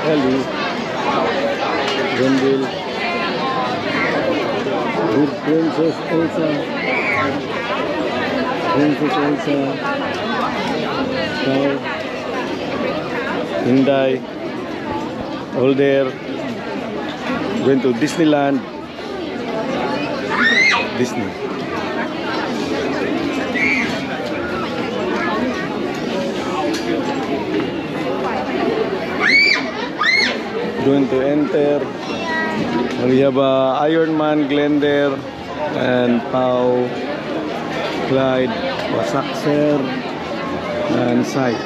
Ellie, Grenville, with Princess Elsa, Cow, Hyundai, all there. Going to Disneyland, Disney. Going to enter. We have Iron Man, Glendale, and Pau, Clyde, Wasakser, and Sai.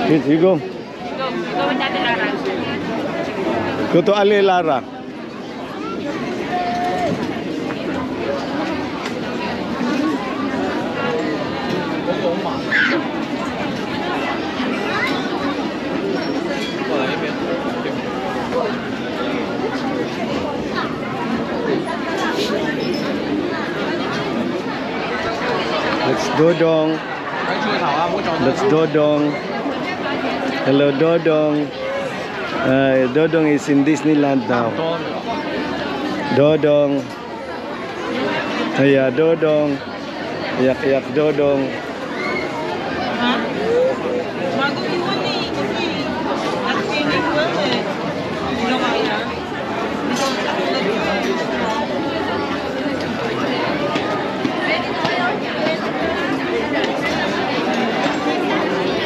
Kids, you go. Go with Ate Lara. Go to Ali Lara. Let's Dodong. Let's Dodong. Hello, Dodong. Dodong is in Disneyland now. Dodong. Yeah, Dodong. Yak Dodong.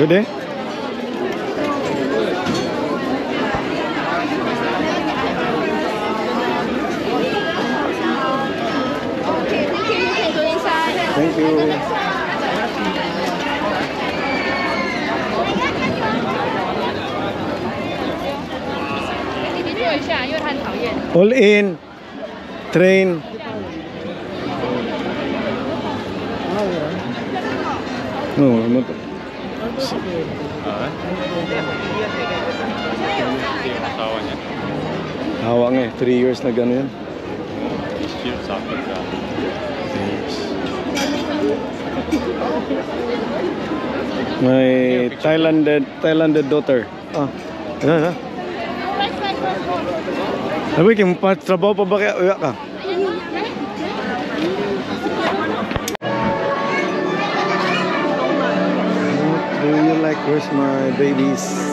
Good. Thank you. All in. Train. No, not. Hawa nga eh. 3 years na gano'n yan. My Thailanded daughter. Ano? Sabi kayo, trabaho pa ba kaya uya ka? Do you like where's my babies?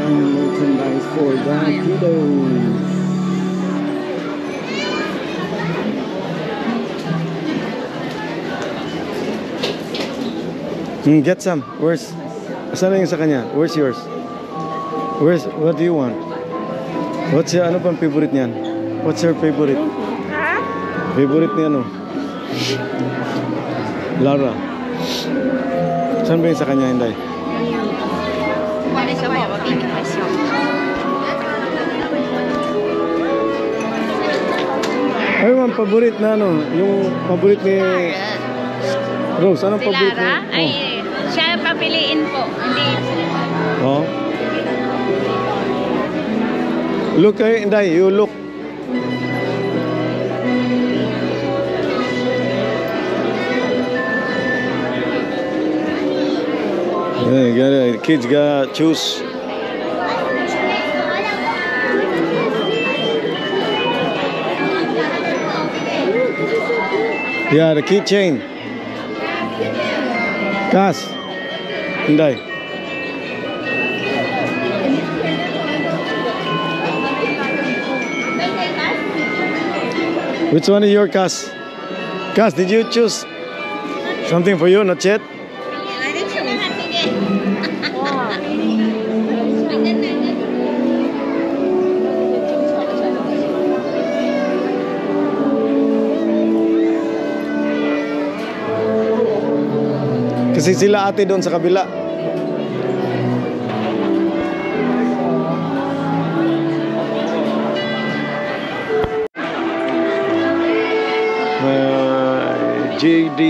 Merchandise for the kiddos. Get some. Where's? Saan yung sa kanya? Where's yours? What do you want? What's your, ano pang favorite niyan? What's your favorite? Favorite niya ano? Lara. Saan ba yung sa kanya, Hinday? Ay, ang paborit na ano, yung paborit ni Rose, anong paborit niya? Ay, siya papiliin po, hindi. Oh. Look kay Inday, you look. Yeah, kids gotta choose. Yeah, the keychain. Kas. Inday. Which one is your Kas? Kas, did you choose something for you? Not yet? Kasi sila ate doon sa kabila. JD,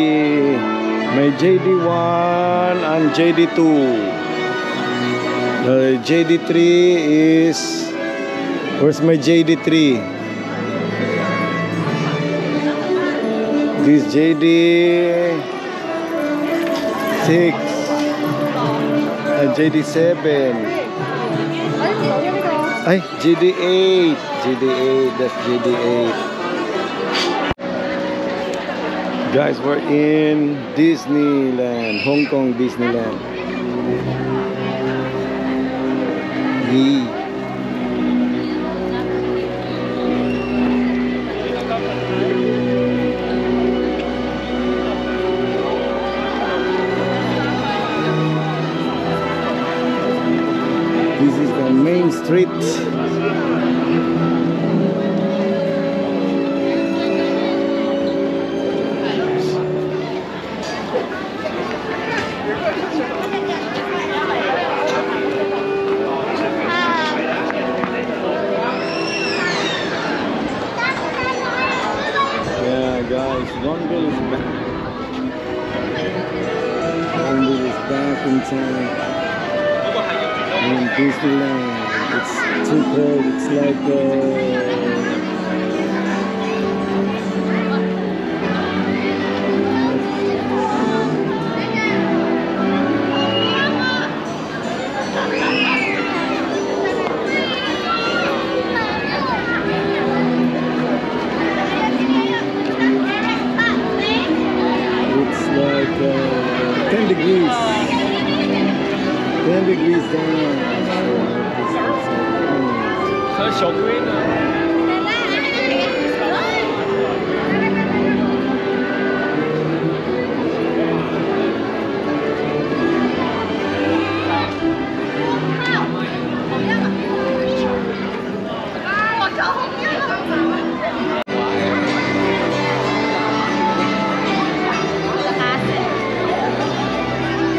may JD1 and JD2. The JD3 is, where's my JD3? This JD6 and JD7. Ay, JD8. JD8, that's JD8. Guys, we're in Disneyland, Hong Kong Disneyland. Yee. This is the main street. Yeah, guys, Ronville is back. Ronville is back in town. In Disneyland. It's too cold. It's like it's like 10 degrees. 10 degrees down.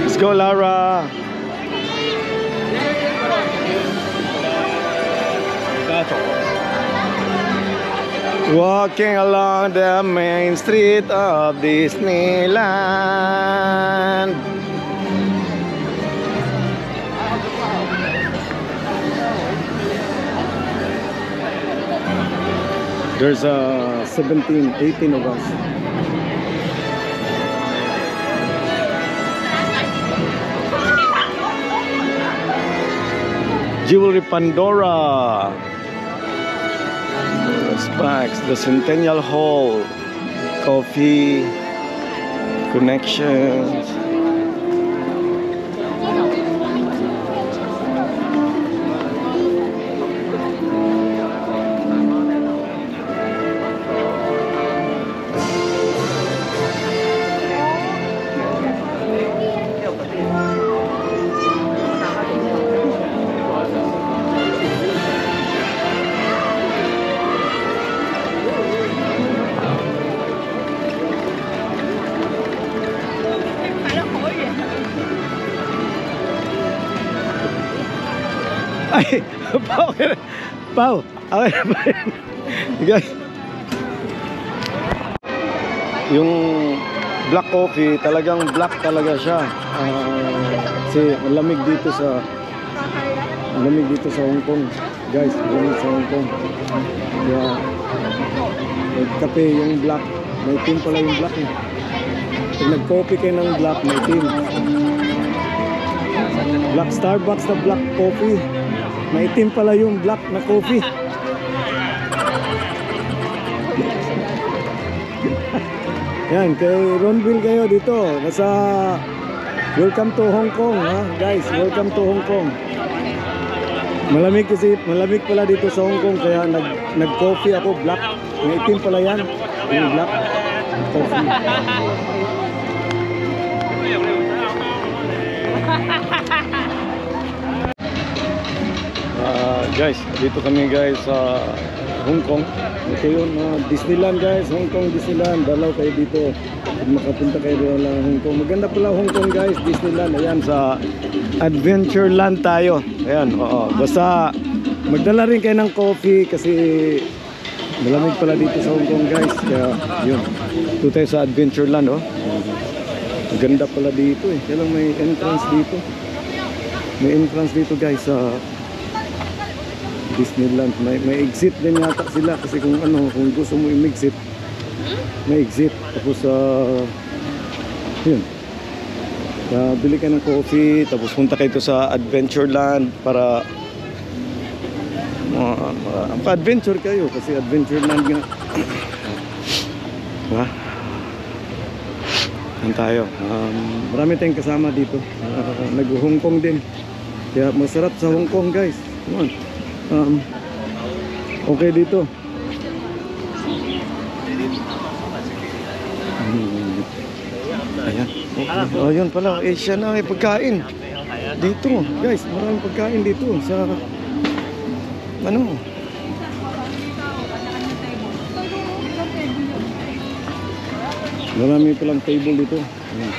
Let's go, Lara. Walking along the main street of Disneyland. There's 17, 18 of us. Jewelry Pandora. Specs, the Centennial Hall, coffee, connections. Ay, Pao, guys. Yung black coffee, talagang black talaga siya. Kasi malamig dito sa Hong Kong. Guys, malamig sa Hong Kong. Kaya nagkape yung black. May team pala yung black eh. Pag nag-coffee kayo ng black, may team. Black Starbucks na black coffee. May itim pala yung black na coffee. Yan, kay Ronville kayo dito. Nasa welcome to Hong Kong, ha? Guys, welcome to Hong Kong. Malamig kasi, malamig pala dito sa Hong Kong kaya nag-coffee ako black. May itim pala yan, yung black coffee. Guys, dito kami guys sa Hong Kong. Ito yun, Disneyland guys, Hong Kong Disneyland. Dalaw kayo dito pag makapunta kayo doon lang Hong Kong. Maganda pala Hong Kong guys, Disneyland. Ayan, sa Adventureland tayo. Ayan, oo. Basta magdala rin kayo ng coffee kasi Malamig pala dito sa Hong Kong guys. Kaya yun. Ito tayo sa Adventureland oh. Ganda pala dito eh. Kaya lang may entrance dito. May entrance dito guys sa Disneyland. May exit din yata sila. Kasi kung ano, kung gusto mo i-exit, may exit. Tapos yun. Bili ka ng coffee. Tapos punta kayo sa Adventureland para adventure kayo kasi Adventureland nga. Diba? Yan tayo. Marami tayong kasama dito. Nag-Hong Kong din. Kaya masarap sa Hong Kong guys. Come on. Okay dito. Ayan. Okay. Oh, yun pala. Asia na may pagkain. Dito guys. Maraming pagkain dito. Sa ano? Marami palang table dito. Ayan.